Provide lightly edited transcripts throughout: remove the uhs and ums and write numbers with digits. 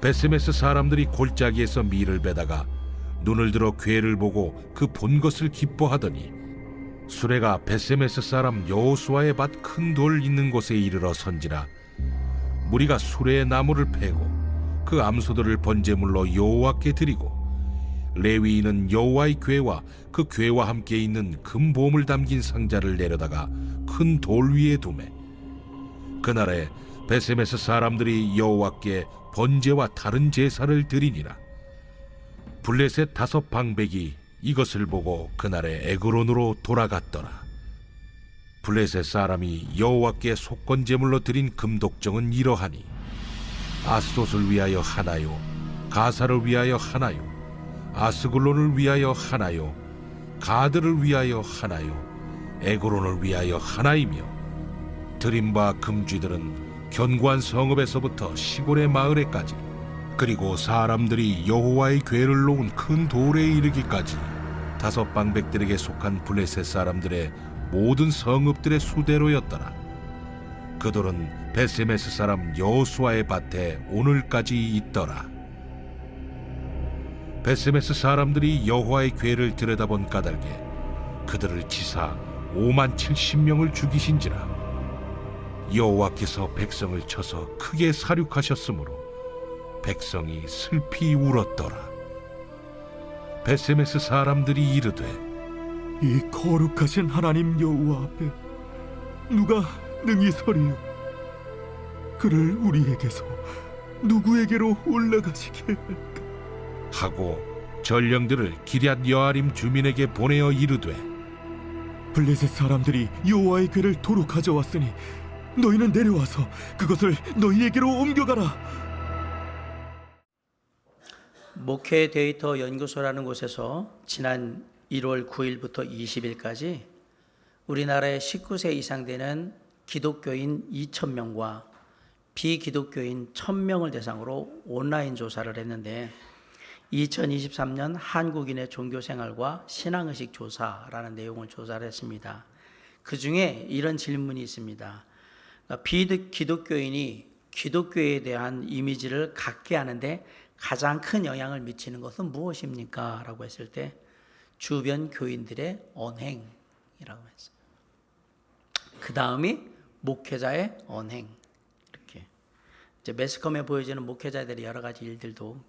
베세메스 사람들이 골짜기에서 밀을 베다가 눈을 들어 괴를 보고 그 본 것을 기뻐하더니 수레가 베세메스 사람 여호수아의 밭 큰 돌 있는 곳에 이르러 선지라. 무리가 수레의 나무를 패고 그 암소들을 번제물로 여호와께 드리고 레위인은 여호와의 궤와 그 궤와 함께 있는 금보물 담긴 상자를 내려다가 큰 돌 위에 두매. 그날에 베세메스 사람들이 여호와께 번제와 다른 제사를 드리니라. 블레셋 5 방백이 이것을 보고 그날에 에그론으로 돌아갔더라. 블레셋 사람이 여호와께 속건 제물로 드린 금독정은 이러하니 아스돗을 위하여 하나요, 가사를 위하여 하나요, 아스글론을 위하여 하나요, 가드를 위하여 하나요, 에그론을 위하여 하나이며, 드린 바 금쥐들은 견고한 성읍에서부터 시골의 마을에까지, 그리고 사람들이 여호와의 궤를 놓은 큰 돌에 이르기까지 5 방백들에게 속한 블레셋 사람들의 모든 성읍들의 수대로였더라. 그 돌은 베세메스 사람 여호수아의 밭에 오늘까지 있더라. 베세메스 사람들이 여호와의 궤를 들여다본 까닭에 그들을 치사 570명을 죽이신지라. 여호와께서 백성을 쳐서 크게 사륙하셨으므로 백성이 슬피 울었더라. 베세메스 사람들이 이르되 이 거룩하신 하나님 여호와 앞에 누가 능히 서리요? 그를 우리에게서 누구에게로 올라가시게 할까? 하고 전령들을 기럇 여아림 주민에게 보내어 이르되 블레셋 사람들이 여호와의 궤를 도로 가져왔으니 너희는 내려와서 그것을 너희에게로 옮겨가라. 목회 데이터 연구소라는 곳에서 지난 1월 9일부터 20일까지 우리나라의 19세 이상 되는 기독교인 2,000명과 비기독교인 1,000명을 대상으로 온라인 조사를 했는데 2023년 한국인의 종교생활과 신앙의식 조사라는 내용을 조사를 했습니다. 그 중에 이런 질문이 있습니다. 비기독교인이 기독교에 대한 이미지를 갖게 하는데 가장 큰 영향을 미치는 것은 무엇입니까? 라고 했을 때 주변 교인들의 언행이라고 했어요. 그 다음이 목회자의 언행. 이렇게 이제 매스컴에 보여지는 목회자들의 여러 가지 일들도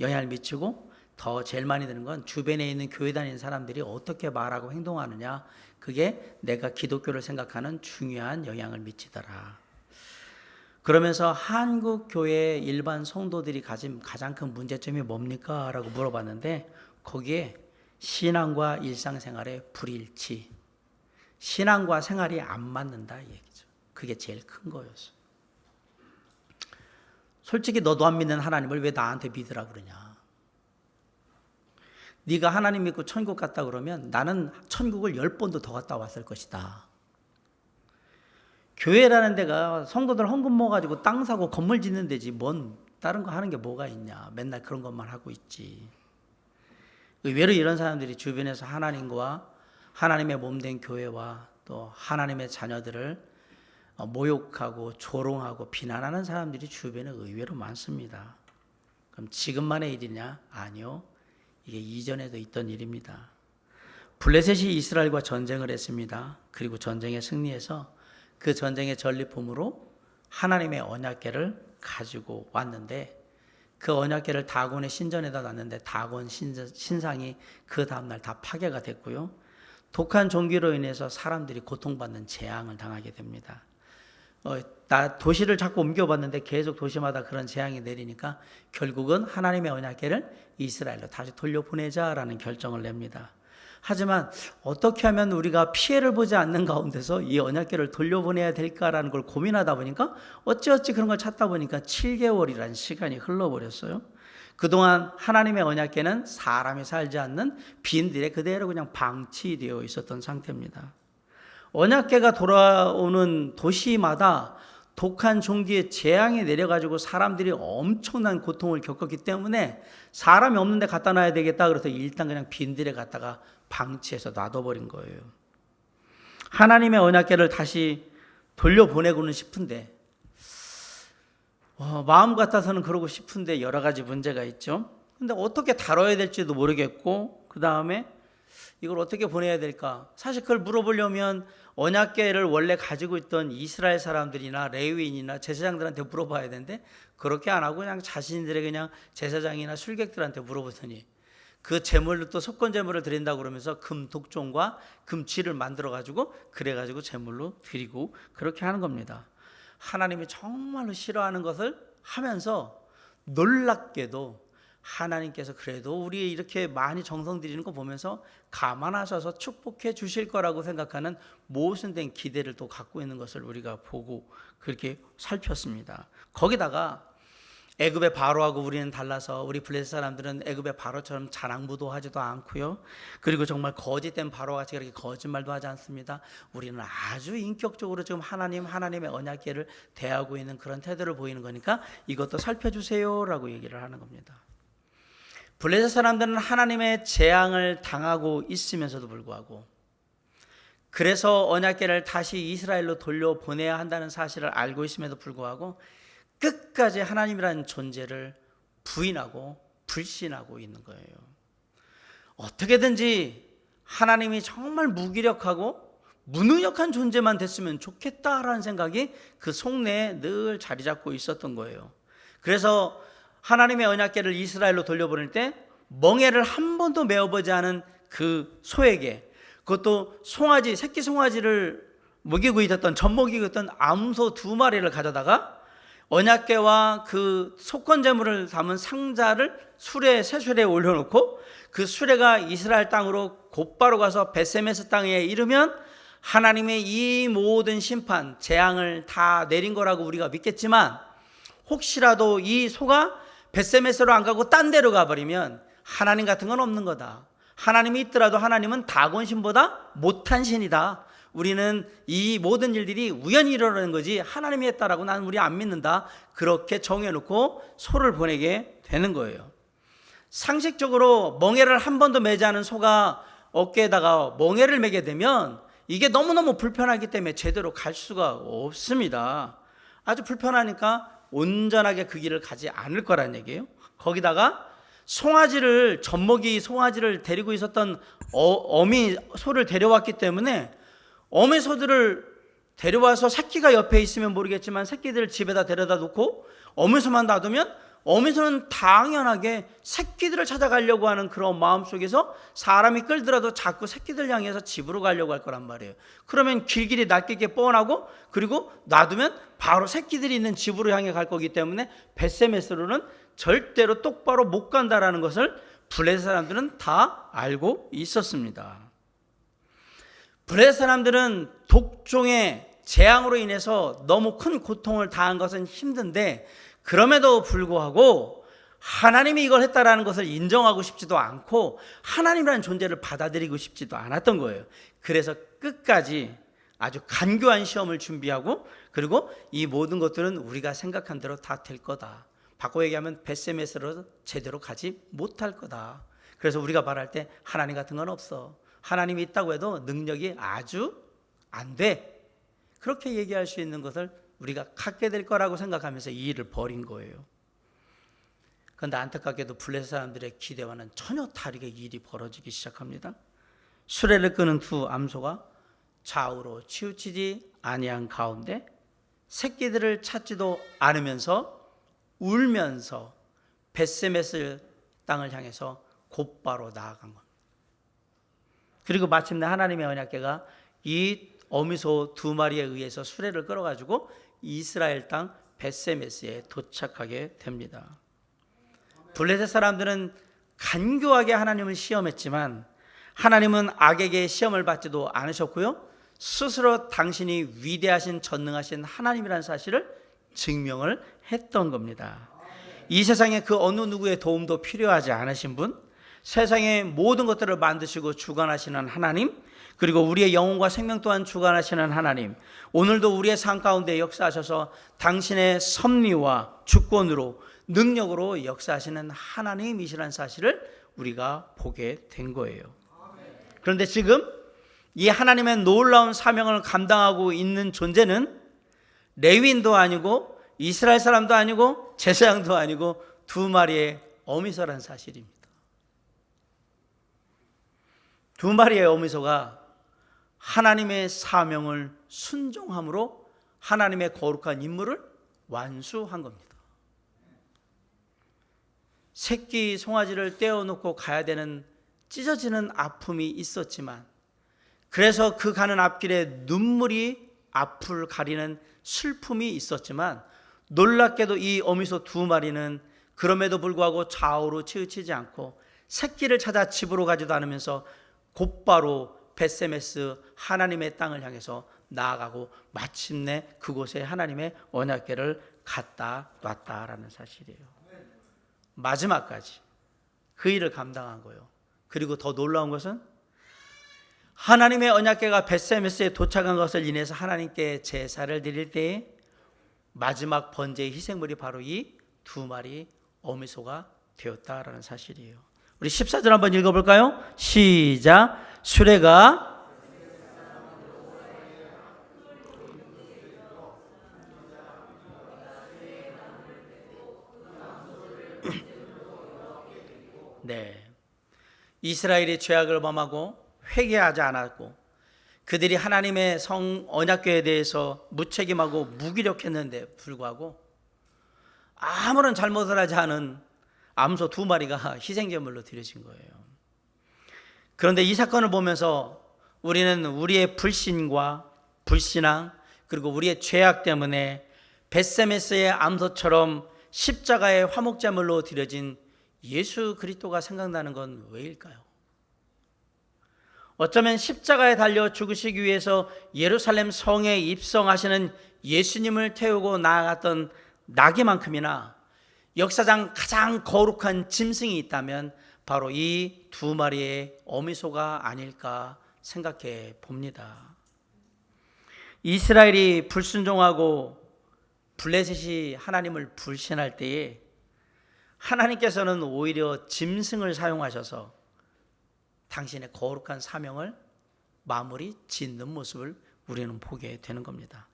영향을 미치고 더 제일 많이 드는 건 주변에 있는 교회 다니는 사람들이 어떻게 말하고 행동하느냐. 그게 내가 기독교를 생각하는 중요한 영향을 미치더라. 그러면서 한국 교회 일반 성도들이 가진 가장 큰 문제점이 뭡니까? 라고 물어봤는데 거기에 신앙과 일상생활의 불일치, 신앙과 생활이 안 맞는다 이 얘기죠. 그게 제일 큰 거였어. 솔직히 너도 안 믿는 하나님을 왜 나한테 믿으라 그러냐. 네가 하나님 믿고 천국 갔다 그러면 나는 천국을 10번도 더 갔다 왔을 것이다. 교회라는 데가 성도들 헌금 모아가지고 땅 사고 건물 짓는 데지 뭔 다른 거 하는 게 뭐가 있냐. 맨날 그런 것만 하고 있지. 의외로 이런 사람들이 주변에서 하나님과 하나님의 몸된 교회와 또 하나님의 자녀들을 모욕하고 조롱하고 비난하는 사람들이 주변에 의외로 많습니다. 그럼 지금만의 일이냐? 아니요. 이게 이전에도 있던 일입니다. 블레셋이 이스라엘과 전쟁을 했습니다. 그리고 전쟁에 승리해서 그 전쟁의 전리품으로 하나님의 언약궤를 가지고 왔는데 그 언약궤를 다곤의 신전에다 놨는데 다곤 신상이 그 다음날 다 파괴가 됐고요. 독한 종기로 인해서 사람들이 고통받는 재앙을 당하게 됩니다. 도시를 자꾸 옮겨봤는데 계속 도시마다 그런 재앙이 내리니까 결국은 하나님의 언약궤를 이스라엘로 다시 돌려보내자라는 결정을 냅니다. 하지만 어떻게 하면 우리가 피해를 보지 않는 가운데서 이 언약궤를 돌려보내야 될까라는 걸 고민하다 보니까 어찌어찌 그런 걸 찾다 보니까 7개월이라는 시간이 흘러버렸어요. 그동안 하나님의 언약궤는 사람이 살지 않는 빈들에 그대로 그냥 방치되어 있었던 상태입니다. 언약궤가 돌아오는 도시마다 독한 종기의 재앙이 내려가지고 사람들이 엄청난 고통을 겪었기 때문에 사람이 없는 데 갖다 놔야 되겠다 그래서 일단 그냥 빈들에 갖다가 방치해서 놔둬버린 거예요. 하나님의 언약궤를 다시 돌려보내고는 싶은데 마음 같아서는 그러고 싶은데 여러 가지 문제가 있죠. 근데 어떻게 다뤄야 될지도 모르겠고, 그 다음에 이걸 어떻게 보내야 될까? 사실 그걸 물어보려면 언약궤를 원래 가지고 있던 이스라엘 사람들이나 레위인이나 제사장들한테 물어봐야 되는데, 그렇게 안 하고 그냥 자신들의 그냥 제사장이나 술객들한테 물어보더니 그 제물로 또 속건 제물을 드린다고 그러면서 금 독종과 금쥐를 만들어 가지고 그래 가지고 제물로 드리고 그렇게 하는 겁니다. 하나님이 정말로 싫어하는 것을 하면서 놀랍게도 하나님께서 그래도 우리 이렇게 많이 정성 드리는 거 보면서 감안하셔서 축복해 주실 거라고 생각하는 모순된 기대를 또 갖고 있는 것을 우리가 보고 그렇게 살폈습니다. 거기다가 애굽의 바로하고 우리는 달라서 우리 블레셋 사람들은 애굽의 바로처럼 자랑부도하지도 않고요. 그리고 정말 거짓된 바로같이 그렇게 거짓말도 하지 않습니다. 우리는 아주 인격적으로 지금 하나님의 언약궤를 대하고 있는 그런 태도를 보이는 거니까 이것도 살펴주세요라고 얘기를 하는 겁니다. 블레셋 사람들은 하나님의 재앙을 당하고 있으면서도 불구하고, 그래서 언약궤를 다시 이스라엘로 돌려보내야 한다는 사실을 알고 있음에도 불구하고 끝까지 하나님이라는 존재를 부인하고 불신하고 있는 거예요. 어떻게든지 하나님이 정말 무기력하고 무능력한 존재만 됐으면 좋겠다라는 생각이 그 속내에 늘 자리 잡고 있었던 거예요. 그래서 하나님의 언약궤를 이스라엘로 돌려보낼 때 멍에를 한 번도 메어보지 않은 그 소에게, 그것도 송아지, 새끼 송아지를 먹이고 있었던, 젖먹이고 있던 암소 2마리를 가져다가 언약궤와 그 속건제물을 담은 상자를 새수레에 올려놓고 그 수레가 이스라엘 땅으로 곧바로 가서 벳세메스 땅에 이르면 하나님의 이 모든 심판, 재앙을 다 내린 거라고 우리가 믿겠지만, 혹시라도 이 소가 벳세메스로 안 가고 딴 데로 가버리면 하나님 같은 건 없는 거다. 하나님이 있더라도 하나님은 다곤신보다 못한 신이다. 우리는 이 모든 일들이 우연히 일어나는 거지 하나님이 했다라고 나는 우리 안 믿는다. 그렇게 정해놓고 소를 보내게 되는 거예요. 상식적으로 멍에를 한 번도 매지 않은 소가 어깨에다가 멍에를 매게 되면 이게 너무너무 불편하기 때문에 제대로 갈 수가 없습니다. 아주 불편하니까 온전하게 그 길을 가지 않을 거란 얘기예요. 거기다가 젖먹이 송아지를 데리고 있었던 어미 소를 데려왔기 때문에 어미 소들을 데려와서 새끼가 옆에 있으면 모르겠지만 새끼들을 집에다 데려다 놓고 어미 소만 놔두면 어미 소는 당연하게 새끼들을 찾아가려고 하는 그런 마음 속에서 사람이 끌더라도 자꾸 새끼들 향해서 집으로 가려고 할 거란 말이에요. 그러면 길길이 낚이게 뻔하고, 그리고 놔두면 바로 새끼들이 있는 집으로 향해 갈 거기 때문에 벳세메스로는 절대로 똑바로 못 간다라는 것을 블레셋 사람들은 다 알고 있었습니다. 블레셋 사람들은 독종의 재앙으로 인해서 너무 큰 고통을 당한 것은 힘든데, 그럼에도 불구하고 하나님이 이걸 했다라는 것을 인정하고 싶지도 않고 하나님이라는 존재를 받아들이고 싶지도 않았던 거예요. 그래서 끝까지 아주 간교한 시험을 준비하고, 그리고 이 모든 것들은 우리가 생각한 대로 다 될 거다. 바꿔 얘기하면 벳세메스로 제대로 가지 못할 거다. 그래서 우리가 말할 때 하나님 같은 건 없어. 하나님이 있다고 해도 능력이 아주 안 돼. 그렇게 얘기할 수 있는 것을 우리가 갖게 될 거라고 생각하면서 이 일을 벌인 거예요. 그런데 안타깝게도 블레셋 사람들의 기대와는 전혀 다르게 일이 벌어지기 시작합니다. 수레를 끄는 두 암소가 좌우로 치우치지 아니한 가운데 새끼들을 찾지도 않으면서 울면서 벳세메스 땅을 향해서 곧바로 나아간 겁니다. 그리고 마침내 하나님의 언약궤가 이 어미소 2마리에 의해서 수레를 끌어가지고 이스라엘 땅 벳세메스에 도착하게 됩니다. 블레셋 사람들은 간교하게 하나님을 시험했지만 하나님은 악에게 시험을 받지도 않으셨고요, 스스로 당신이 위대하신 전능하신 하나님이라는 사실을 증명을 했던 겁니다. 이 세상에 그 어느 누구의 도움도 필요하지 않으신 분, 세상의 모든 것들을 만드시고 주관하시는 하나님, 그리고 우리의 영혼과 생명 또한 주관하시는 하나님, 오늘도 우리의 삶 가운데 역사하셔서 당신의 섭리와 주권으로 능력으로 역사하시는 하나님이시라는 사실을 우리가 보게 된 거예요. 그런데 지금 이 하나님의 놀라운 사명을 감당하고 있는 존재는 레위인도 아니고 이스라엘 사람도 아니고 제사장도 아니고 두 마리의 어미소라는 사실입니다. 두 마리의 어미소가 하나님의 사명을 순종함으로 하나님의 거룩한 임무를 완수한 겁니다. 새끼 송아지를 떼어놓고 가야 되는 찢어지는 아픔이 있었지만, 그래서 그 가는 앞길에 눈물이 앞을 가리는 슬픔이 있었지만, 놀랍게도 이 어미소 두 마리는 그럼에도 불구하고 좌우로 치우치지 않고 새끼를 찾아 집으로 가지도 않으면서 곧바로 벳세메스 하나님의 땅을 향해서 나아가고 마침내 그곳에 하나님의 언약궤를 갖다 놨다라는 사실이에요. 마지막까지 그 일을 감당한 거예요. 그리고 더 놀라운 것은 하나님의 언약궤가 벳세메스에 도착한 것을 인해서 하나님께 제사를 드릴 때에 마지막 번제의 희생물이 바로 이 두 마리 어미소가 되었다라는 사실이에요. 우리 14절 한번 읽어볼까요? 시작. 수레가 네, 이스라엘이 죄악을 범하고 회개하지 않았고 그들이 하나님의 성 언약궤에 대해서 무책임하고 무기력했는데 불구하고 아무런 잘못을 하지 않은 암소 두 마리가 희생제물로 드려진 거예요. 그런데 이 사건을 보면서 우리는 우리의 불신과 불신앙 그리고 우리의 죄악 때문에 벳세메스의 암소처럼 십자가의 화목제물로 드려진 예수 그리스도가 생각나는 건 왜일까요? 어쩌면 십자가에 달려 죽으시기 위해서 예루살렘 성에 입성하시는 예수님을 태우고 나아갔던 나귀만큼이나 역사상 가장 거룩한 짐승이 있다면 바로 이 두 마리의 어미소가 아닐까 생각해 봅니다. 이스라엘이 불순종하고 블레셋이 하나님을 불신할 때에 하나님께서는 오히려 짐승을 사용하셔서 당신의 거룩한 사명을 마무리 짓는 모습을 우리는 보게 되는 겁니다.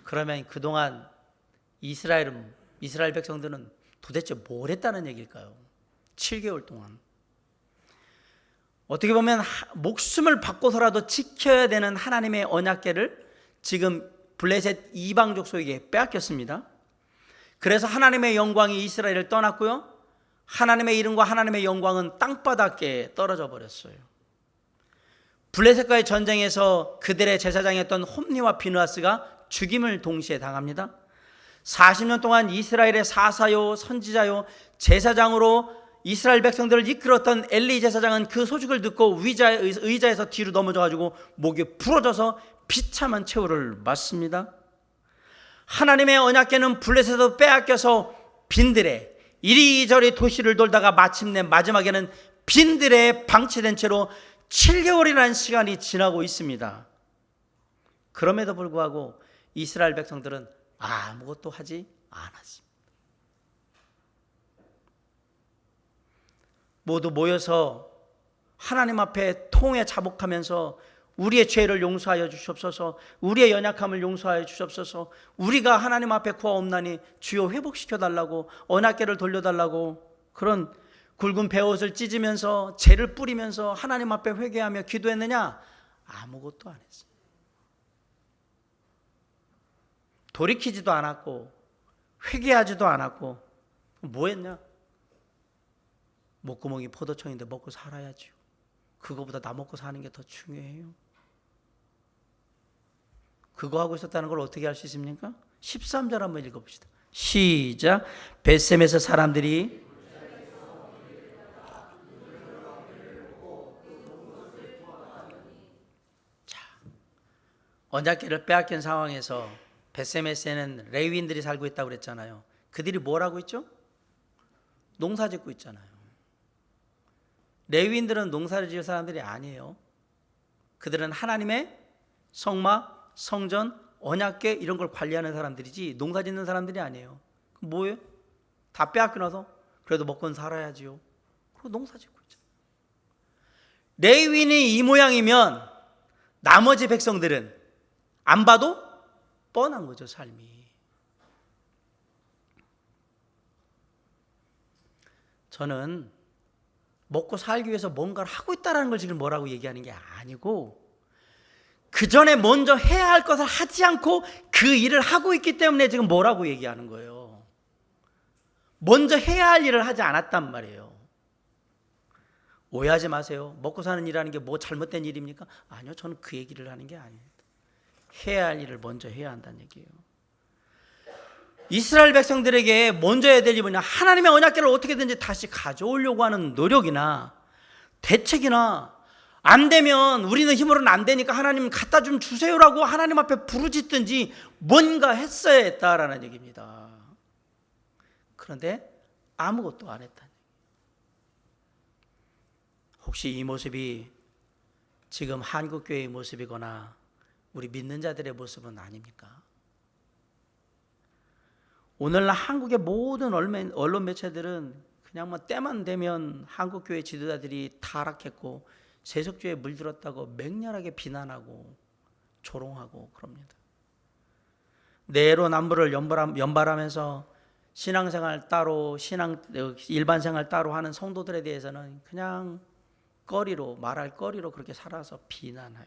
그러면 그동안 이스라엘 백성들은 도대체 뭘 했다는 얘기일까요? 7개월 동안. 어떻게 보면 목숨을 바꿔서라도 지켜야 되는 하나님의 언약궤를 지금 블레셋 이방 족속에게 빼앗겼습니다. 그래서 하나님의 영광이 이스라엘을 떠났고요, 하나님의 이름과 하나님의 영광은 땅바닥에 떨어져 버렸어요. 블레셋과의 전쟁에서 그들의 제사장이었던 홈니와 비느하스가 죽임을 동시에 당합니다. 40년 동안 이스라엘의 사사요, 선지자요, 제사장으로 이스라엘 백성들을 이끌었던 엘리 제사장은 그 소식을 듣고 의자에서 뒤로 넘어져가지고 목이 부러져서 비참한 최후를 맞습니다. 하나님의 언약궤는 블레셋에서 빼앗겨서 빈들에 이리저리 도시를 돌다가 마침내 마지막에는 빈들에 방치된 채로 7개월이라는 시간이 지나고 있습니다. 그럼에도 불구하고 이스라엘 백성들은 아무것도 하지 않았습니다. 모두 모여서 하나님 앞에 통에 자복하면서 우리의 죄를 용서하여 주시옵소서, 우리의 연약함을 용서하여 주시옵소서, 우리가 하나님 앞에 구하옵나니 주여 회복시켜 달라고, 언약궤를 돌려달라고, 그런 굵은 베옷을 찢으면서 죄를 뿌리면서 하나님 앞에 회개하며 기도했느냐? 아무것도 안 했어요. 돌이키지도 않았고 회개하지도 않았고 뭐 했냐? 목구멍이 포도청인데 먹고 살아야지요. 그거보다 나 먹고 사는 게 더 중요해요. 그거 하고 있었다는 걸 어떻게 알 수 있습니까? 13절 한번 읽어봅시다. 시작. 벳셈에서 사람들이 언약궤를 빼앗긴 상황에서 벳세메스에는 레위인들이 살고 있다고 그랬잖아요. 그들이 뭘 하고 있죠? 농사 짓고 있잖아요. 레위인들은 농사를 지을 사람들이 아니에요. 그들은 하나님의 성막, 성전, 언약궤 이런 걸 관리하는 사람들이지 농사 짓는 사람들이 아니에요. 그럼 뭐예요? 다 빼앗겨놔서 그래도 먹고는 살아야지요. 그리고 농사 짓고 있잖아요. 레위인이 이 모양이면 나머지 백성들은 안 봐도 뻔한 거죠, 삶이. 저는 먹고 살기 위해서 뭔가를 하고 있다는 걸 지금 뭐라고 얘기하는 게 아니고, 그 전에 먼저 해야 할 것을 하지 않고 그 일을 하고 있기 때문에 지금 뭐라고 얘기하는 거예요. 먼저 해야 할 일을 하지 않았단 말이에요. 오해하지 마세요. 먹고 사는 일이라는 게 뭐 잘못된 일입니까? 아니요, 저는 그 얘기를 하는 게 아닙니다. 해야 할 일을 먼저 해야 한다는 얘기예요. 이스라엘 백성들에게 먼저 해야 될 일이 뭐냐, 하나님의 언약궤를 어떻게든지 다시 가져오려고 하는 노력이나 대책이나, 안 되면 우리는 힘으로는 안 되니까 하나님 갖다 좀 주세요라고 하나님 앞에 부르짖든지 뭔가 했어야 했다라는 얘기입니다. 그런데 아무것도 안 했다. 혹시 이 모습이 지금 한국교회의 모습이거나 우리 믿는 자들의 모습은 아닙니까? 오늘날 한국의 모든 언론 매체들은 그냥 뭐 때만 되면 한국교회 지도자들이 타락했고 세속주의에 물들었다고 맹렬하게 비난하고 조롱하고 그럽니다. 내로남불을 연발하면서 신앙생활 따로, 일반생활 따로 하는 성도들에 대해서는 그냥 말할 거리로 그렇게 살아서 비난해요.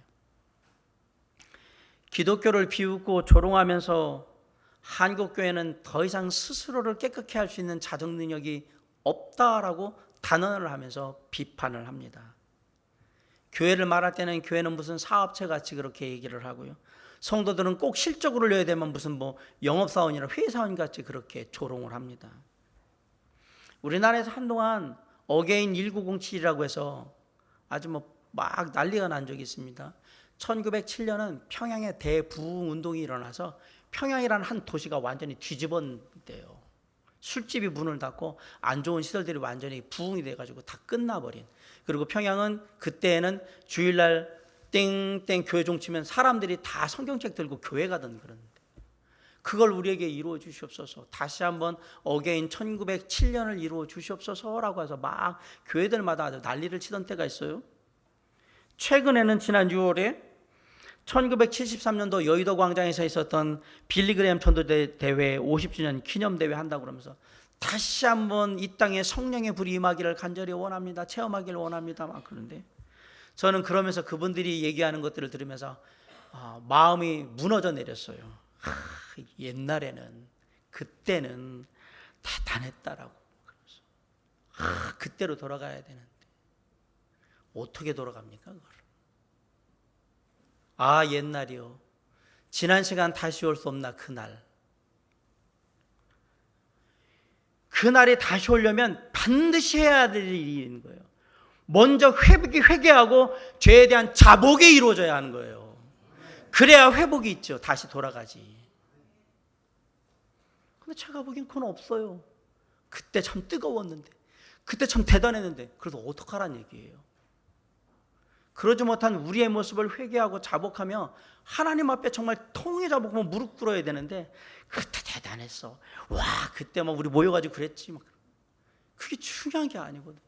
기독교를 비웃고 조롱하면서 한국교회는 더 이상 스스로를 깨끗게 할 수 있는 자정 능력이 없다라고 단언을 하면서 비판을 합니다. 교회를 말할 때는 교회는 무슨 사업체 같이 그렇게 얘기를 하고요. 성도들은 꼭 실적으로 내야 되면 무슨 뭐 영업사원이나 회사원 같이 그렇게 조롱을 합니다. 우리나라에서 한동안 어게인 1907이라고 해서 아주 막 난리가 난 적이 있습니다. 1907년은 평양에 대부흥 운동이 일어나서 평양이라는 한 도시가 완전히 뒤집어대요. 술집이 문을 닫고 안 좋은 시설들이 완전히 부흥이 돼가지고 다 끝나버린. 그리고 평양은 그때는 주일날 땡땡 교회 종치면 사람들이 다 성경책 들고 교회 가던 그런. 그걸 우리에게 이루어 주시옵소서. 다시 한번 어게인 1907년을 이루어 주시옵소서라고 해서 막 교회들마다 아주 난리를 치던 때가 있어요. 최근에는 지난 6월에 1973년도 여의도 광장에서 있었던 빌리그레엄 전도대 대회 50주년 기념대회 한다고 그러면서 다시 한번 이 땅에 성령의 불이 임하기를 간절히 원합니다. 체험하기를 원합니다. 막 그런데 저는 그러면서 그분들이 얘기하는 것들을 들으면서 마음이 무너져 내렸어요. 옛날에는 그때는 대단했다라고. 그때로 돌아가야 되는데 어떻게 돌아갑니까 그걸? 옛날이요. 지난 시간 다시 올 수 없나 그날. 그날이 다시 오려면 반드시 해야 될 일이 있는 거예요. 먼저 회개하고 죄에 대한 자복이 이루어져야 하는 거예요. 그래야 회복이 있죠. 다시 돌아가지. 근데 제가 보기엔 그건 없어요. 그때 참 뜨거웠는데, 그때 참 대단했는데, 그래도 어떡하란 얘기예요. 그러지 못한 우리의 모습을 회개하고 자복하며 하나님 앞에 정말 통해 자복하며 무릎 꿇어야 되는데, 그때 대단했어. 와, 그때 막 우리 모여가지고 그랬지. 막. 그게 중요한 게 아니거든.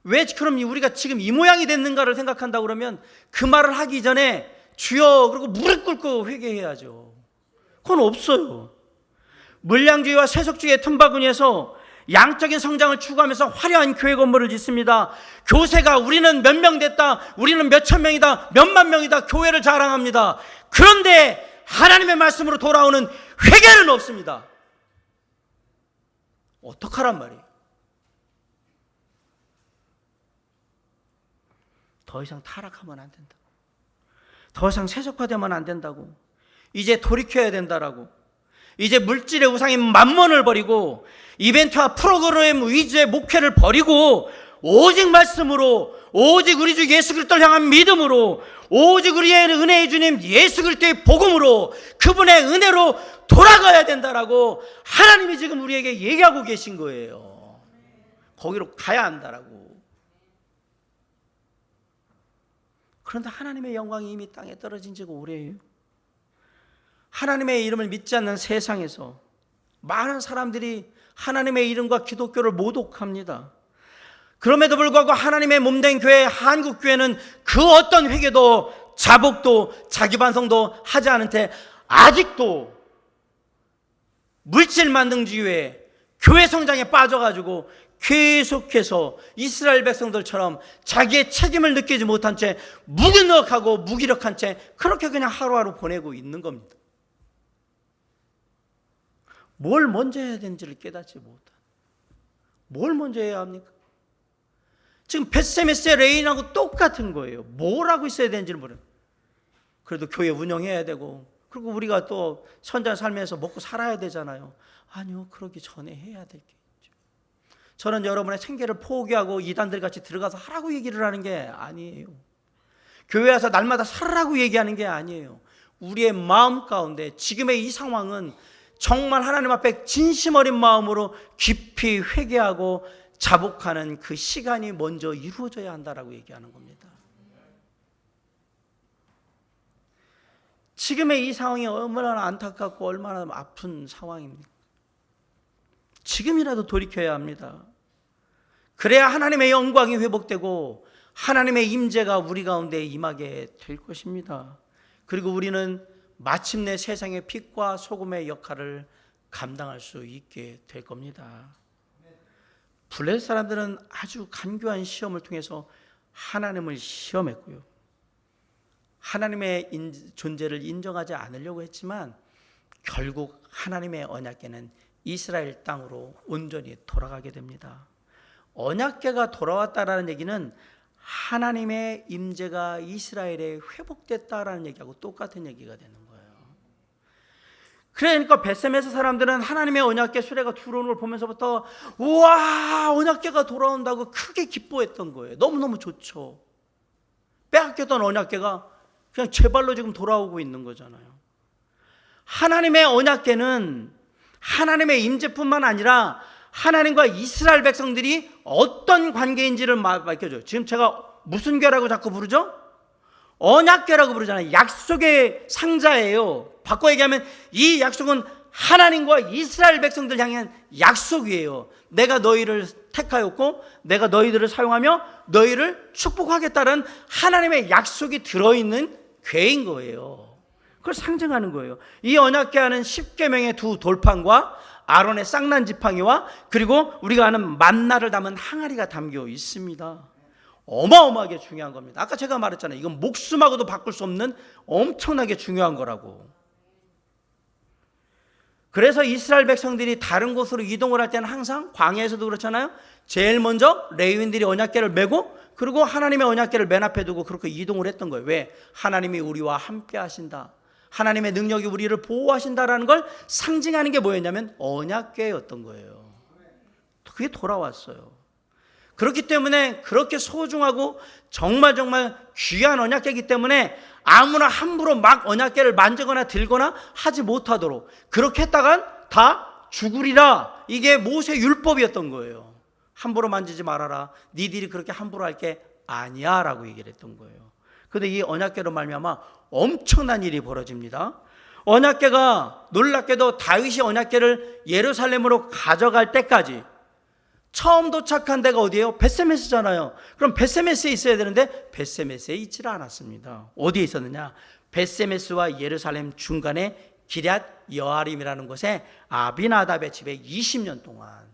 왜 그럼 우리가 지금 이 모양이 됐는가를 생각한다 그러면 그 말을 하기 전에 주여 그리고 무릎 꿇고 회개해야죠. 그건 없어요. 물량주의와 세속주의의 틈바구니에서 양적인 성장을 추구하면서 화려한 교회 건물을 짓습니다. 교세가 우리는 몇 명 됐다, 우리는 몇천 명이다, 몇만 명이다 교회를 자랑합니다. 그런데 하나님의 말씀으로 돌아오는 회개는 없습니다. 어떡하란 말이에요. 더 이상 타락하면 안 된다고, 더 이상 세속화되면 안 된다고, 이제 돌이켜야 된다라고, 이제 물질의 우상인 만몬을 버리고 이벤트와 프로그램 위주의 목회를 버리고 오직 말씀으로, 오직 우리 주 예수 그리스도를 향한 믿음으로, 오직 우리의 은혜의 주님 예수 그리스도의 복음으로, 그분의 은혜로 돌아가야 된다라고 하나님이 지금 우리에게 얘기하고 계신 거예요. 거기로 가야 한다라고. 그런데 하나님의 영광이 이미 땅에 떨어진 지가 오래예요. 하나님의 이름을 믿지 않는 세상에서 많은 사람들이 하나님의 이름과 기독교를 모독합니다. 그럼에도 불구하고 하나님의 몸된 교회 한국교회는 그 어떤 회개도 자복도 자기 반성도 하지 않은 채 아직도 물질 만능주의에 교회 성장에 빠져가지고 계속해서 이스라엘 백성들처럼 자기의 책임을 느끼지 못한 채 무기력한 채 그렇게 그냥 하루하루 보내고 있는 겁니다. 뭘 먼저 해야 되는지를 깨닫지 못한, 뭘 먼저 해야 합니까? 지금 벳세메스의 레인하고 똑같은 거예요. 뭘 하고 있어야 되는지를 모르는. 그래도 교회 운영해야 되고, 그리고 우리가 또 선자 살면서 먹고 살아야 되잖아요. 아니요, 그러기 전에 해야 될 게 있죠. 저는 여러분의 생계를 포기하고 이단들 같이 들어가서 하라고 얘기를 하는 게 아니에요. 교회 와서 날마다 살라고 얘기하는 게 아니에요. 우리의 마음 가운데 지금의 이 상황은 정말 하나님 앞에 진심 어린 마음으로 깊이 회개하고 자복하는 그 시간이 먼저 이루어져야 한다라고 얘기하는 겁니다. 지금의 이 상황이 얼마나 안타깝고 얼마나 아픈 상황입니까? 지금이라도 돌이켜야 합니다. 그래야 하나님의 영광이 회복되고 하나님의 임재가 우리 가운데 임하게 될 것입니다. 그리고 우리는 마침내 세상의 빛과 소금의 역할을 감당할 수 있게 될 겁니다. 블레셋 사람들은 아주 간교한 시험을 통해서 하나님을 시험했고요. 하나님의 존재를 인정하지 않으려고 했지만 결국 하나님의 언약궤는 이스라엘 땅으로 온전히 돌아가게 됩니다. 언약궤가 돌아왔다라는 얘기는 하나님의 임재가 이스라엘에 회복됐다라는 얘기하고 똑같은 얘기가 되는 거예요. 그러니까 벳세메스 사람들은 하나님의 언약궤 수레가 들어오는 걸 보면서부터 우와, 언약궤가 돌아온다고 크게 기뻐했던 거예요. 너무너무 좋죠. 빼앗겼던 언약궤가 그냥 제 발로 지금 돌아오고 있는 거잖아요. 하나님의 언약궤는 하나님의 임재뿐만 아니라 하나님과 이스라엘 백성들이 어떤 관계인지를 밝혀줘요. 지금 제가 무슨 궤라고 자꾸 부르죠? 언약궤라고 부르잖아요. 약속의 상자예요. 바꿔 얘기하면 이 약속은 하나님과 이스라엘 백성들 향한 약속이에요. 내가 너희를 택하였고 내가 너희들을 사용하며 너희를 축복하겠다는 하나님의 약속이 들어있는 궤인 거예요. 그걸 상징하는 거예요. 이 언약궤 안은 10계명의 두 돌판과 아론의 쌍난 지팡이와 그리고 우리가 아는 만나를 담은 항아리가 담겨 있습니다. 어마어마하게 중요한 겁니다. 아까 제가 말했잖아요. 이건 목숨하고도 바꿀 수 없는 엄청나게 중요한 거라고. 그래서 이스라엘 백성들이 다른 곳으로 이동을 할 때는 항상 광야에서도 그렇잖아요. 제일 먼저 레위인들이 언약궤를 메고 그리고 하나님의 언약궤를 맨 앞에 두고 그렇게 이동을 했던 거예요. 왜? 하나님이 우리와 함께 하신다. 하나님의 능력이 우리를 보호하신다라는 걸 상징하는 게 뭐였냐면 언약궤였던 거예요. 그게 돌아왔어요. 그렇기 때문에 그렇게 소중하고 정말 귀한 언약궤이기 때문에 아무나 함부로 막 언약궤를 만지거나 들거나 하지 못하도록 그렇게 했다간 다 죽으리라. 이게 모세 율법이었던 거예요. 함부로 만지지 말아라. 니들이 그렇게 함부로 할 게 아니야 라고 얘기를 했던 거예요. 그런데 이 언약궤로 말미암아 엄청난 일이 벌어집니다. 언약궤가 놀랍게도 다윗이 언약궤를 예루살렘으로 가져갈 때까지 처음 도착한 데가 어디예요? 벳세메스잖아요. 그럼 벳세메스에 있어야 되는데 벳세메스에 있지를 않았습니다. 어디에 있었느냐? 벳세메스와 예루살렘 중간에 기럇 여아림이라는 곳에 아비나답의 집에 20년 동안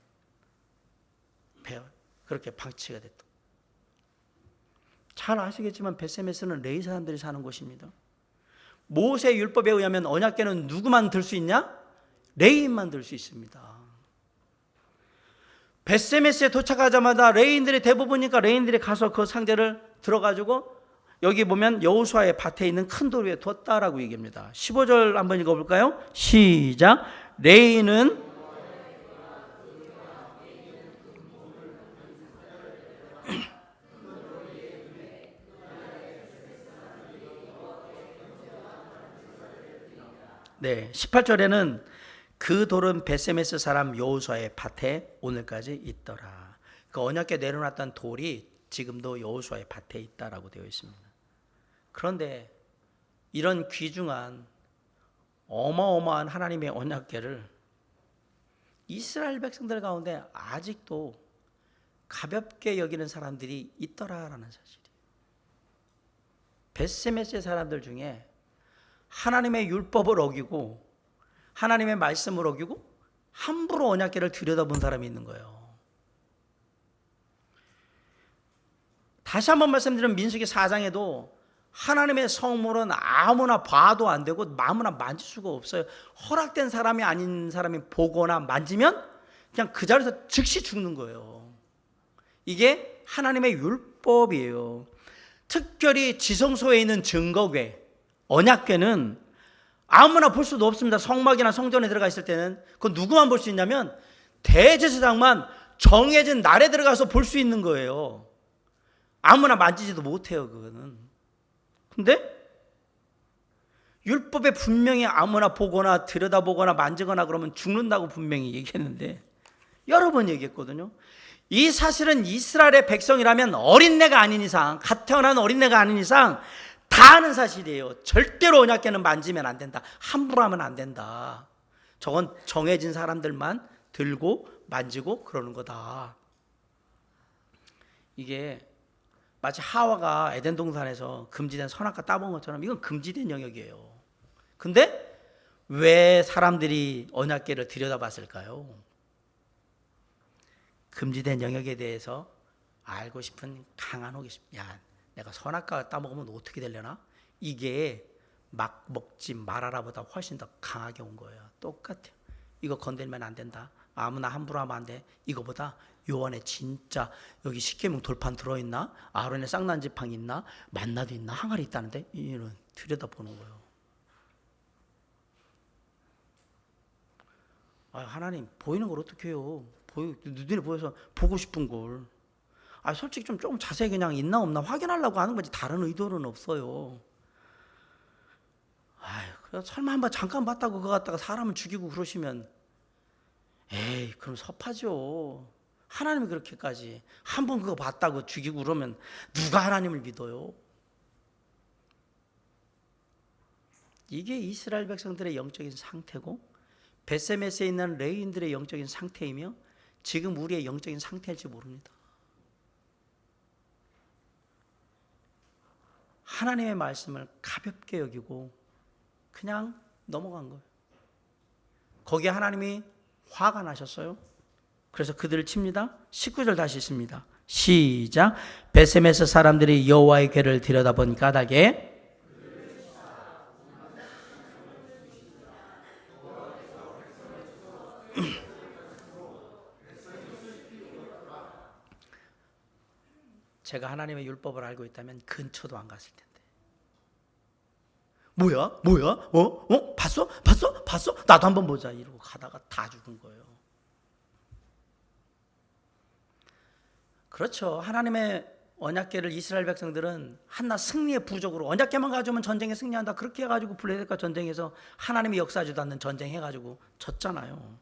그렇게 방치가 됐다. 잘 아시겠지만 벳세메스는 레위 사람들이 사는 곳입니다. 모세 율법에 의하면 언약궤는 누구만 들 수 있냐? 레위인만 들 수 있습니다. 벳세메스에 도착하자마자 레위인들이 대부분이니까 레위인들이 가서 그 상자를 들어가지고 여기 보면 여호수아의 밭에 있는 큰 돌 위에 뒀다라고 얘기합니다. 15절 한번 읽어볼까요? 시작. 레위인은 네, 18절에는 그 돌은 벳세메스 사람 여호수아의 밭에 오늘까지 있더라. 그 언약궤 내려놨던 돌이 지금도 여호수아의 밭에 있다라고 되어 있습니다. 그런데 이런 귀중한 어마어마한 하나님의 언약궤를 이스라엘 백성들 가운데 아직도 가볍게 여기는 사람들이 있더라라는 사실이에요. 벳세메스의 사람들 중에 하나님의 율법을 어기고 하나님의 말씀을 어기고 함부로 언약궤를 들여다본 사람이 있는 거예요. 다시 한번 말씀드리면 민수기 4장에도 하나님의 성물은 아무나 봐도 안 되고 아무나 만질 수가 없어요. 허락된 사람이 아닌 사람이 보거나 만지면 그냥 그 자리에서 즉시 죽는 거예요. 이게 하나님의 율법이에요. 특별히 지성소에 있는 증거궤, 언약궤는 아무나 볼 수도 없습니다. 성막이나 성전에 들어가 있을 때는. 그건 누구만 볼 수 있냐면 대제사장만 정해진 날에 들어가서 볼 수 있는 거예요. 아무나 만지지도 못해요, 그거는. 근데 율법에 분명히 아무나 보거나 들여다보거나 만지거나 그러면 죽는다고 분명히 얘기했는데 여러 번 얘기했거든요. 이 사실은 이스라엘의 백성이라면 어린애가 아닌 이상, 갓 태어난 어린애가 아닌 이상 다 아는 사실이에요. 절대로 언약궤는 만지면 안 된다. 함부로 하면 안 된다. 저건 정해진 사람들만 들고 만지고 그러는 거다. 이게 마치 하와가 에덴 동산에서 금지된 선악과 따먹은 것처럼 이건 금지된 영역이에요. 근데 왜 사람들이 언약궤를 들여다봤을까요? 금지된 영역에 대해서 알고 싶은 강한 호기심. 야, 내가 선악과 따먹으면 어떻게 되려나? 이게 막 먹지 말아라보다 훨씬 더 강하게 온 거예요. 똑같아요. 이거 건들면 안 된다. 아무나 함부로 하면 안 돼. 이거보다 요 안에 진짜 여기 십계명 돌판 들어있나? 아론의 쌍난지팡이 있나? 만나도 있나? 항아리 있다는데? 이는 들여다보는 거예요. 하나님 보이는 걸 어떻게 해요? 눈에 보여서 보고 싶은 걸. 솔직히 조금 자세히 그냥 있나 없나 확인하려고 하는 거지 다른 의도는 없어요. 설마 한번 잠깐 봤다고 그거 갖다가 사람을 죽이고 그러시면 에이 그럼 섭하죠. 하나님이 그렇게까지 한 번 그거 봤다고 죽이고 그러면 누가 하나님을 믿어요? 이게 이스라엘 백성들의 영적인 상태고 벳세메스에 있는 레위인들의 영적인 상태이며 지금 우리의 영적인 상태일지 모릅니다. 하나님의 말씀을 가볍게 여기고 그냥 넘어간 거예요. 거기에 하나님이 화가 나셨어요. 그래서 그들을 칩니다. 19절 다시 읽습니다. 시작. 벳세메스 사람들이 여호와의 궤를 들여다본 까닭에 제가 하나님의 율법을 알고 있다면 근처도 안 갔을 텐데. 뭐야? 봤어? 나도 한번 보자 이러고 가다가 다 죽은 거예요. 그렇죠. 하나님의 언약궤를 이스라엘 백성들은 한낱 승리의 부족으로 언약궤만 가져오면 전쟁에 승리한다. 그렇게 해가지고 블레셋과 전쟁에서 하나님이 역사하지도 않는 전쟁 해가지고 졌잖아요.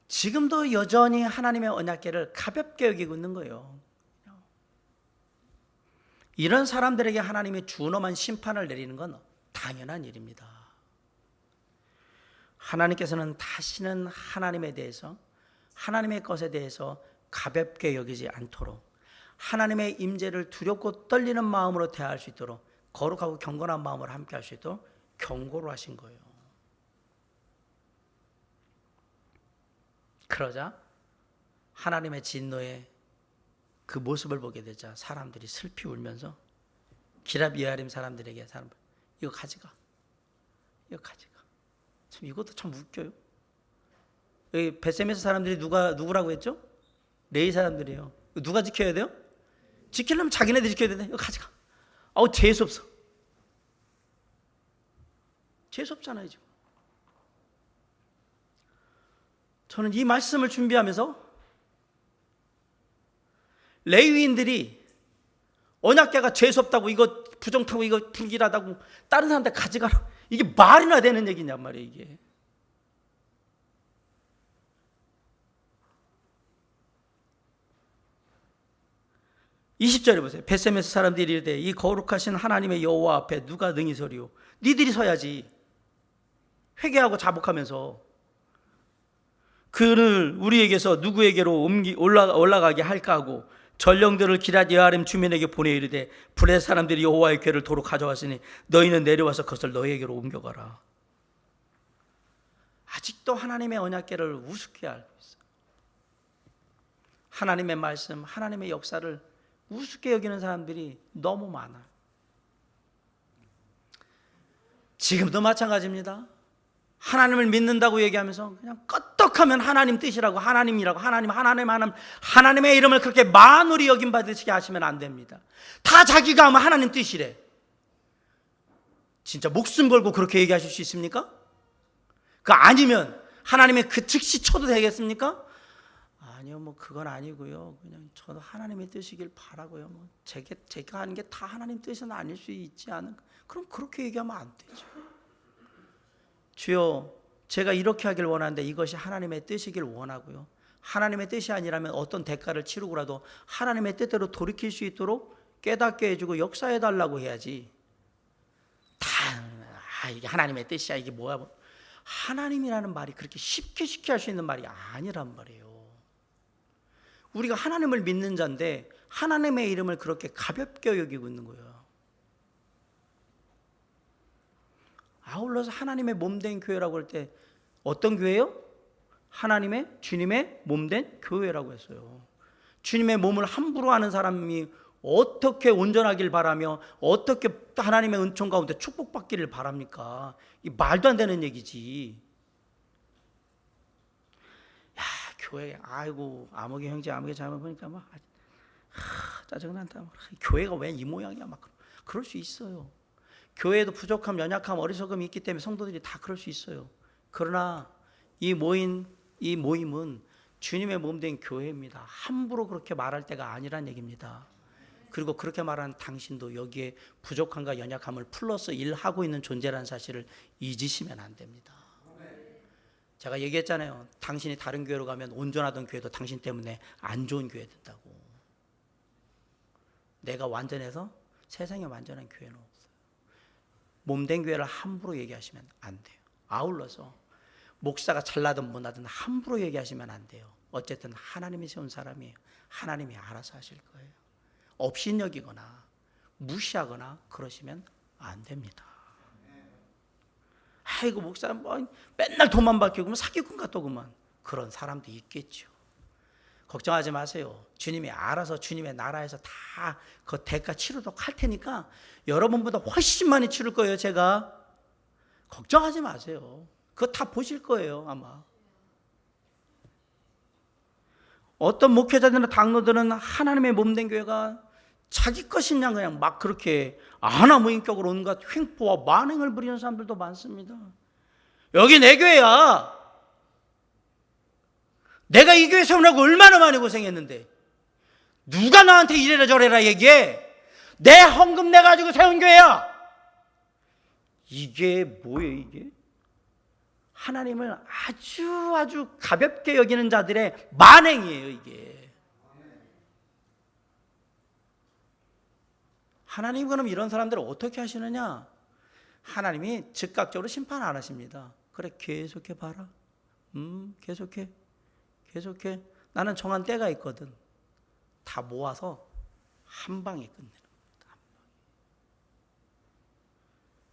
지금도 여전히 하나님의 언약궤를 가볍게 여기고 있는 거예요. 이런 사람들에게 하나님이 준엄한 심판을 내리는 건 당연한 일입니다. 하나님께서는 다시는 하나님에 대해서 하나님의 것에 대해서 가볍게 여기지 않도록 하나님의 임재를 두렵고 떨리는 마음으로 대할 수 있도록 거룩하고 경건한 마음으로 함께 할 수 있도록 경고를 하신 거예요. 그러자 하나님의 진노의 그 모습을 보게 되자 사람들이 슬피 울면서 기랍 예아림 사람들에게 이거 가져가. 참 이것도 참 웃겨요. 여기 벳세메스 사람들이 누구라고 했죠? 레위 사람들이에요. 누가 지켜야 돼요? 지키려면 자기네들이 지켜야 되네. 이거 가져가. 재수 없어. 재수 없잖아요 지금. 저는 이 말씀을 준비하면서 레위인들이 언약궤가 재수없다고 이거 부정타고 이거 불길하다고 다른 사람한테 가져가라. 이게 말이나 되는 얘기냔 말이에요 이게. (20절에) 보세요. 벳세메스 사람들이 이르되 이 거룩하신 하나님의 여호와 앞에 누가 능히 서리요? 니들이 서야지. 회개하고 자복하면서 그를 우리에게서 누구에게로 올라가게 할까 하고 전령들을 기럇 여아림 주민에게 보내 이르되 블레셋 사람들이 여호와의 궤를 도로 가져왔으니 너희는 내려와서 그것을 너희에게로 옮겨가라. 아직도 하나님의 언약궤를 우습게 알고 있어요. 하나님의 말씀, 하나님의 역사를 우습게 여기는 사람들이 너무 많아요. 지금도 마찬가지입니다. 하나님을 믿는다고 얘기하면서 그냥 껐떡하면 하나님 뜻이라고 하나님이라고 하나님의 이름을 그렇게 만우리 여김 받으시게 하시면 안 됩니다. 다 자기가 하면 하나님 뜻이래. 진짜 목숨 걸고 그렇게 얘기하실 수 있습니까? 그 아니면 하나님의 그 즉시 쳐도 되겠습니까? 아니요, 뭐 그건 아니고요. 그냥 저도 하나님의 뜻이길 바라고요. 뭐 제가 하는 게 다 하나님 뜻은 아닐 수 있지 않은. 그럼 그렇게 얘기하면 안 되죠. 주여, 제가 이렇게 하길 원하는데 이것이 하나님의 뜻이길 원하고요. 하나님의 뜻이 아니라면 어떤 대가를 치르고라도 하나님의 뜻대로 돌이킬 수 있도록 깨닫게 해주고 역사해달라고 해야지. 이게 하나님의 뜻이야, 이게 뭐야. 하나님이라는 말이 그렇게 쉽게 할 수 있는 말이 아니란 말이에요. 우리가 하나님을 믿는 자인데 하나님의 이름을 그렇게 가볍게 여기고 있는 거예요. 아울러서 하나님의 몸된 교회라고 할 때 어떤 교회요? 주님의 몸된 교회라고 했어요. 주님의 몸을 함부로 하는 사람이 어떻게 온전하길 바라며 어떻게 하나님의 은총 가운데 축복받기를 바랍니까? 이 말도 안 되는 얘기지. 야, 교회, 아이고, 아무개 형제, 아무개 자매 보니까 막 짜증난다. 교회가 왜 이 모양이야? 막 그럴 수 있어요. 교회에도 부족함, 연약함, 어리석음이 있기 때문에 성도들이 다 그럴 수 있어요. 그러나 이 모임은 주님의 몸된 교회입니다. 함부로 그렇게 말할 때가 아니란 얘기입니다. 그리고 그렇게 말하는 당신도 여기에 부족함과 연약함을 플러스 1 하고 있는 존재라는 사실을 잊으시면 안 됩니다. 제가 얘기했잖아요. 당신이 다른 교회로 가면 온전하던 교회도 당신 때문에 안 좋은 교회 된다고. 내가 완전해서 세상에 완전한 교회는 없어요. 몸된 교회를 함부로 얘기하시면 안 돼요. 아울러서 목사가 잘나든 못나든 함부로 얘기하시면 안 돼요. 어쨌든 하나님이 세운 사람이에요. 하나님이 알아서 하실 거예요. 업신여기거나 무시하거나 그러시면 안 됩니다. 아이고, 목사 뭐 맨날 돈만 받기고 사기꾼 같더구만. 그런 사람도 있겠죠. 걱정하지 마세요. 주님이 알아서 주님의 나라에서 다 그 대가 치르도록 할 테니까 여러분보다 훨씬 많이 치를 거예요. 제가 걱정하지 마세요. 그거 다 보실 거예요. 아마 어떤 목회자들이나 당로들은 하나님의 몸된 교회가 자기 것이냐 그냥 막 그렇게 아나무인격으로 온갖 횡포와 만행을 부리는 사람들도 많습니다. 여기 내 교회야. 내가 이 교회 세우려고 얼마나 많이 고생했는데 누가 나한테 이래라 저래라 얘기해. 내 헌금 내가지고 세운 교회야. 이게 뭐예요? 이게 하나님을 아주 가볍게 여기는 자들의 만행이에요. 이게 하나님 그럼 이런 사람들을 어떻게 하시느냐? 하나님이 즉각적으로 심판 안 하십니다. 그래, 계속해 봐라. 계속해. 나는 정한 때가 있거든. 다 모아서 한 방에 끝내는 겁니다.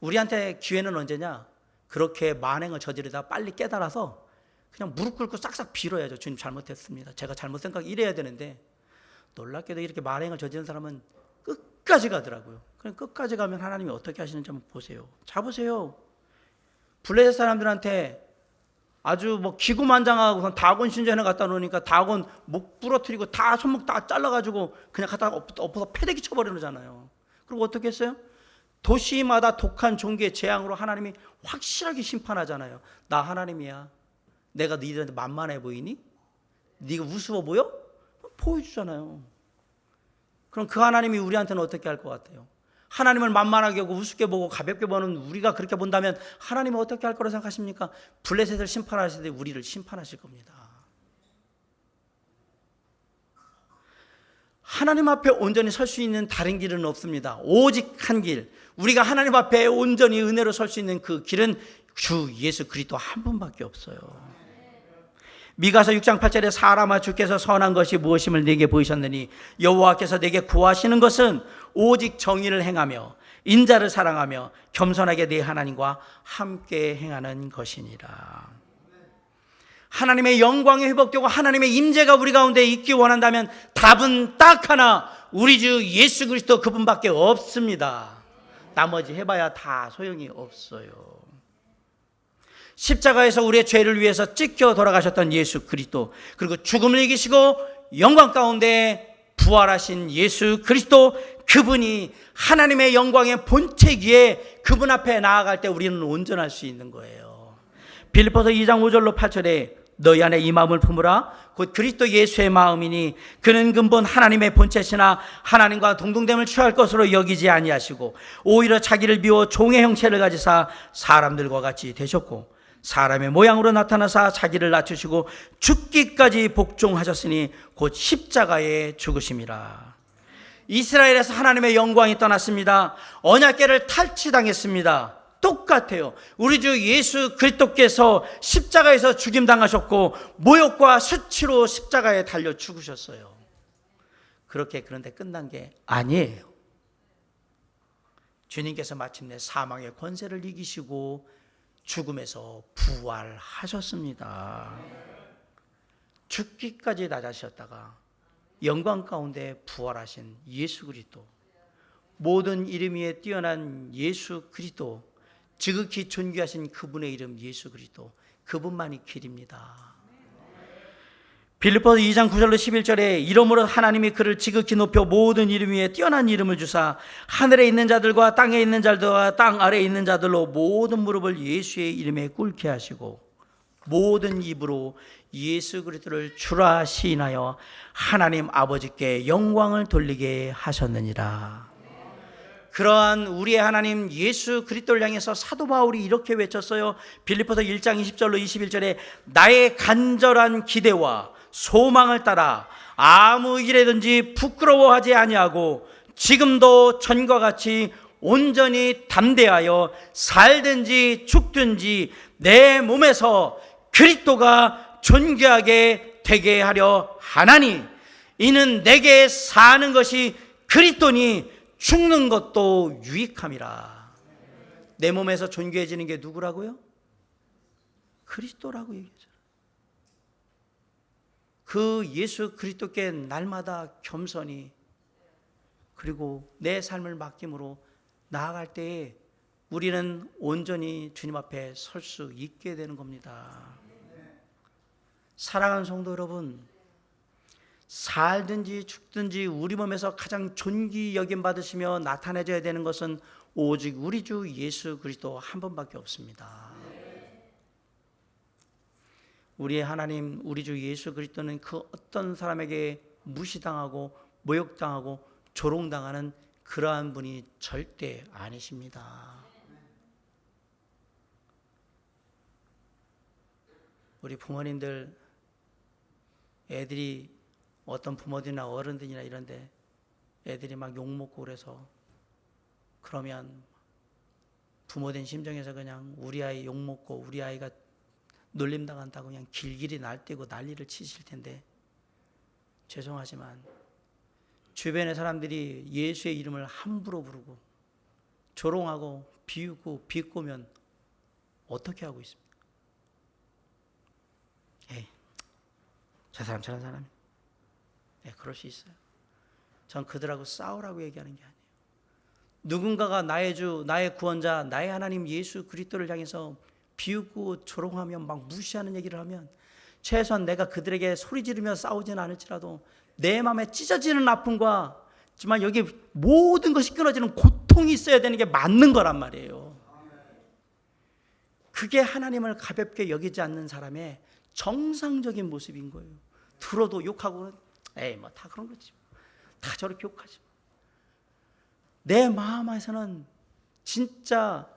우리한테 기회는 언제냐? 그렇게 만행을 저지르다 빨리 깨달아서 그냥 무릎 꿇고 싹싹 빌어야죠. 주님 잘못했습니다. 제가 잘못 생각 이래야 되는데 놀랍게도 이렇게 만행을 저지른 사람은 끝까지 가더라고요. 그럼 끝까지 가면 하나님이 어떻게 하시는지 한번 보세요. 자보세요. 블레셋 사람들한테 아주 뭐 기구만장하고선 다곤 신전에 갖다 놓으니까 다곤 목 부러뜨리고 다 손목 다 잘라가지고 그냥 갖다 엎어서 패대기 쳐버리잖아요. 그리고 어떻게 했어요? 도시마다 독한 종기의 재앙으로 하나님이 확실하게 심판하잖아요. 나 하나님이야. 내가 너희들한테 만만해 보이니? 네가 우스워 보여? 보여주잖아요. 그럼 그 하나님이 우리한테는 어떻게 할 것 같아요? 하나님을 만만하게 하고 우습게 보고 가볍게 보는 우리가 그렇게 본다면 하나님은 어떻게 할 거라고 생각하십니까? 블레셋을 심판하실 때 우리를 심판하실 겁니다. 하나님 앞에 온전히 설 수 있는 다른 길은 없습니다. 오직 한 길, 우리가 하나님 앞에 온전히 은혜로 설 수 있는 그 길은 주 예수 그리스도 한 분밖에 없어요. 미가서 6장 8절에 사람아 주께서 선한 것이 무엇임을 내게 보이셨느니 여호와께서 내게 구하시는 것은 오직 정의를 행하며 인자를 사랑하며 겸손하게 내 하나님과 함께 행하는 것이니라. 하나님의 영광이 회복되고 하나님의 임재가 우리 가운데 있기 원한다면 답은 딱 하나, 우리 주 예수 그리스도 그분밖에 없습니다. 나머지 해봐야 다 소용이 없어요. 십자가에서 우리의 죄를 위해서 찢겨 돌아가셨던 예수 그리스도, 그리고 죽음을 이기시고 영광 가운데 부활하신 예수 그리스도, 그분이 하나님의 영광의 본체기에 그분 앞에 나아갈 때 우리는 온전할 수 있는 거예요. 빌립보서 2장 5절로 8절에 너희 안에 이 마음을 품으라 곧 그리스도 예수의 마음이니 그는 근본 하나님의 본체시나 하나님과 동등됨을 취할 것으로 여기지 아니하시고 오히려 자기를 비워 종의 형체를 가지사 사람들과 같이 되셨고 사람의 모양으로 나타나사 자기를 낮추시고 죽기까지 복종하셨으니 곧 십자가에 죽으심이라. 이스라엘에서 하나님의 영광이 떠났습니다. 언약궤를 탈취당했습니다. 똑같아요. 우리 주 예수 그리스도께서 십자가에서 죽임당하셨고 모욕과 수치로 십자가에 달려 죽으셨어요. 그런데 끝난 게 아니에요. 주님께서 마침내 사망의 권세를 이기시고 죽음에서 부활하셨습니다. 죽기까지 낮아지셨다가 영광 가운데 부활하신 예수 그리스도, 모든 이름 위에 뛰어난 예수 그리스도, 지극히 존귀하신 그분의 이름 예수 그리스도, 그분만이 길입니다. 빌립보서 2장 9절로 11절에 이러므로 하나님이 그를 지극히 높여 모든 이름 위에 뛰어난 이름을 주사 하늘에 있는 자들과 땅에 있는 자들과 땅 아래에 있는 자들로 모든 무릎을 예수의 이름에 꿇게 하시고 모든 입으로 예수 그리스도를 주라 시인하여 하나님 아버지께 영광을 돌리게 하셨느니라. 그러한 우리의 하나님 예수 그리스도를 향해서 사도 바울이 이렇게 외쳤어요. 빌립보서 1장 20절로 21절에 나의 간절한 기대와 소망을 따라 아무 일에든지 부끄러워하지 아니하고 지금도 전과 같이 온전히 담대하여 살든지 죽든지 내 몸에서 그리스도가 존귀하게 되게 하려 하나니 이는 내게 사는 것이 그리스도니 죽는 것도 유익함이라. 내 몸에서 존귀해지는 게 누구라고요? 그리스도라고 얘기하죠. 그 예수 그리스도께 날마다 겸손히 그리고 내 삶을 맡김으로 나아갈 때에 우리는 온전히 주님 앞에 설 수 있게 되는 겁니다. 사랑하는 성도 여러분, 살든지 죽든지 우리 몸에서 가장 존귀 여김 받으시며 나타내줘야 되는 것은 오직 우리 주 예수 그리스도 한 분밖에 없습니다. 우리의 하나님 우리 주 예수 그리스도는 그 어떤 사람에게 무시당하고 모욕당하고 조롱당하는 그러한 분이 절대 아니십니다. 우리 부모님들, 애들이 어떤 부모들이나 어른들이나 이런데 애들이 막 욕먹고 그래서 그러면 부모된 심정에서 그냥 우리 아이 욕먹고 우리 아이가 놀림당한다고 그냥 길길이 날뛰고 난리를 치실 텐데 죄송하지만 주변의 사람들이 예수의 이름을 함부로 부르고 조롱하고 비웃고 비꼬면 어떻게 하고 있습니까? 에이, 저 사람 저런 사람. 네, 그럴 수 있어요. 전 그들하고 싸우라고 얘기하는 게 아니에요. 누군가가 나의 주, 나의 구원자, 나의 하나님 예수 그리스도를 향해서 비웃고 조롱하며 막 무시하는 얘기를 하면 최소한 내가 그들에게 소리 지르며 싸우지는 않을지라도 내 마음에 찢어지는 아픔과 정말 여기 모든 것이 끊어지는 고통이 있어야 되는 게 맞는 거란 말이에요. 그게 하나님을 가볍게 여기지 않는 사람의 정상적인 모습인 거예요. 들어도 욕하고는 에이 뭐 다 그런 거지, 다 저렇게 욕하지. 내 마음에서는 진짜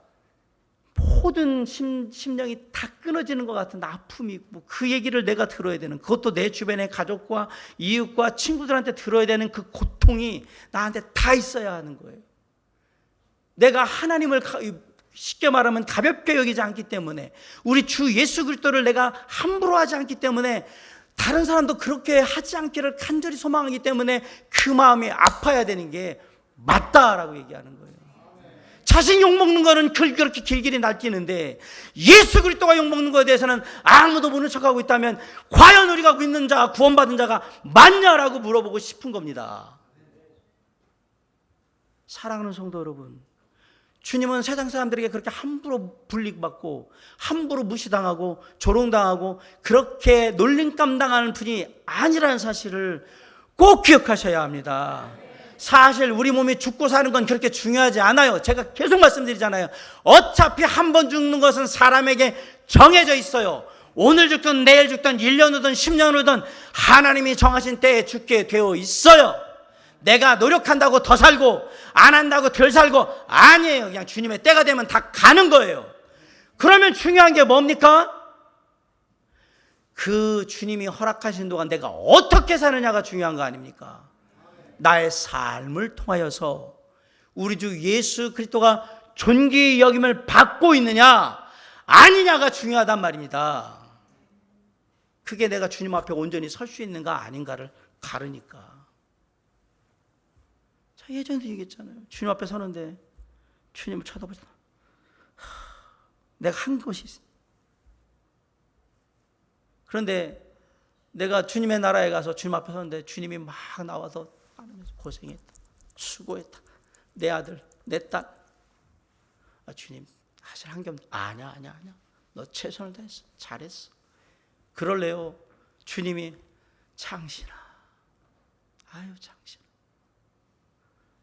모든 심령이 다 끊어지는 것 같은 아픔이 있고 그 얘기를 내가 들어야 되는, 그것도 내 주변의 가족과 이웃과 친구들한테 들어야 되는 그 고통이 나한테 다 있어야 하는 거예요. 내가 하나님을 쉽게 말하면 가볍게 여기지 않기 때문에, 우리 주 예수 그리스도를 내가 함부로 하지 않기 때문에, 다른 사람도 그렇게 하지 않기를 간절히 소망하기 때문에 그 마음이 아파야 되는 게 맞다라고 얘기하는 거예요. 자신 욕먹는 거는 그렇게 길길이 날뛰는데 예수 그리스도가 욕먹는 거에 대해서는 아무도 모르는 척하고 있다면 과연 우리가 믿는 자, 구원받은 자가 맞냐라고 물어보고 싶은 겁니다. 사랑하는 성도 여러분, 주님은 세상 사람들에게 그렇게 함부로 불릭받고 함부로 무시당하고 조롱당하고 그렇게 놀림감당하는 분이 아니라는 사실을 꼭 기억하셔야 합니다. 사실 우리 몸이 죽고 사는 건 그렇게 중요하지 않아요. 제가 계속 말씀드리잖아요. 어차피 한 번 죽는 것은 사람에게 정해져 있어요. 오늘 죽든 내일 죽든 1년 후든 10년 후든 하나님이 정하신 때에 죽게 되어 있어요. 내가 노력한다고 더 살고 안 한다고 덜 살고 아니에요. 그냥 주님의 때가 되면 다 가는 거예요. 그러면 중요한 게 뭡니까? 그 주님이 허락하신 동안 내가 어떻게 사느냐가 중요한 거 아닙니까? 나의 삶을 통하여서 우리 주 예수 그리스도가 존귀 여김을 받고 있느냐 아니냐가 중요하단 말입니다. 그게 내가 주님 앞에 온전히 설 수 있는가 아닌가를 가르니까. 예전에도 얘기했잖아요. 주님 앞에 서는데 주님을 쳐다보시다. 내가 한 것이 있어. 그런데 내가 주님의 나라에 가서 주님 앞에 서는데 주님이 막 나와서 고생했다, 수고했다, 내 아들, 내 딸. 주님 사실 한 게 없네. 아니야. 너 최선을 다했어. 잘했어. 그럴래요. 주님이 창신아. 창신아.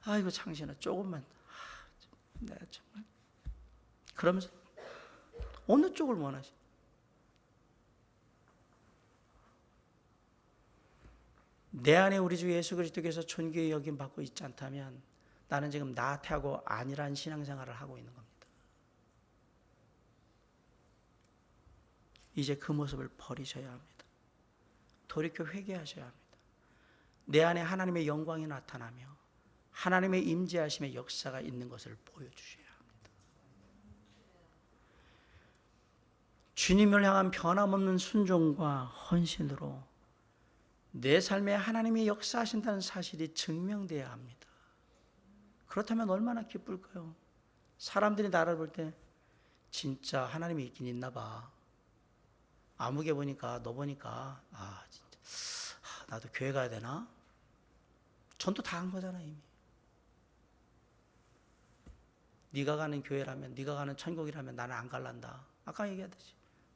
아이고 창신아 조금만. 내가 정말. 그러면서 어느 쪽을 원하시? 내 안에 우리 주 예수 그리스도께서 존귀의 여김 받고 있지 않다면 나는 지금 나태하고 안일한 신앙생활을 하고 있는 겁니다. 이제 그 모습을 버리셔야 합니다. 돌이켜 회개하셔야 합니다. 내 안에 하나님의 영광이 나타나며 하나님의 임재하심의 역사가 있는 것을 보여주셔야 합니다. 주님을 향한 변함없는 순종과 헌신으로 내 삶에 하나님이 역사하신다는 사실이 증명돼야 합니다. 그렇다면 얼마나 기쁠까요? 사람들이 나를 볼 때 진짜 하나님이 있긴 있나 봐. 아무개 보니까 너 보니까 진짜 나도 교회 가야 되나? 전도 다 한 거잖아 이미. 네가 가는 교회라면, 네가 가는 천국이라면 나는 안 갈란다. 아까 얘기하듯이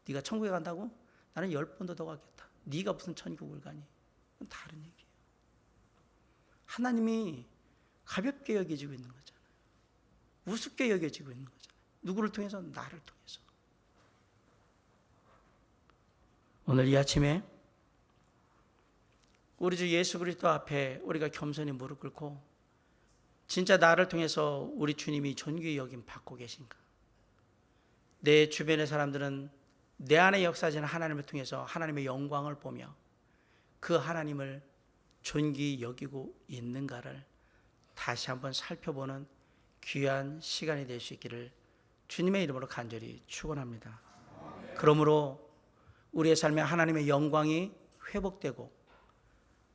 네가 천국에 간다고? 나는 10번도 더 가겠다. 네가 무슨 천국을 가니? 그건 다른 얘기예요. 하나님이 가볍게 여겨지고 있는 거잖아요. 우습게 여겨지고 있는 거잖아요. 누구를 통해서? 나를 통해서. 오늘 이 아침에 우리 주 예수 그리스도 앞에 우리가 겸손히 무릎 꿇고 진짜 나를 통해서 우리 주님이 존귀의 여김 받고 계신가? 내 주변의 사람들은 내 안에 역사하시는 하나님을 통해서 하나님의 영광을 보며 그 하나님을 존귀히 여기고 있는가를 다시 한번 살펴보는 귀한 시간이 될 수 있기를 주님의 이름으로 간절히 축원합니다. 그러므로 우리의 삶에 하나님의 영광이 회복되고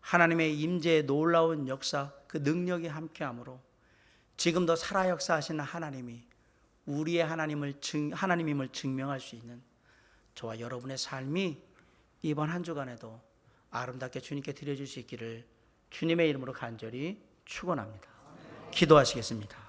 하나님의 임재의 놀라운 역사, 그 능력이 함께하므로 지금도 살아 역사하시는 하나님이 우리의 하나님임을 증명할 수 있는 저와 여러분의 삶이 이번 한 주간에도 아름답게 주님께 드려질 수 있기를 주님의 이름으로 간절히 축원합니다. 기도하시겠습니다.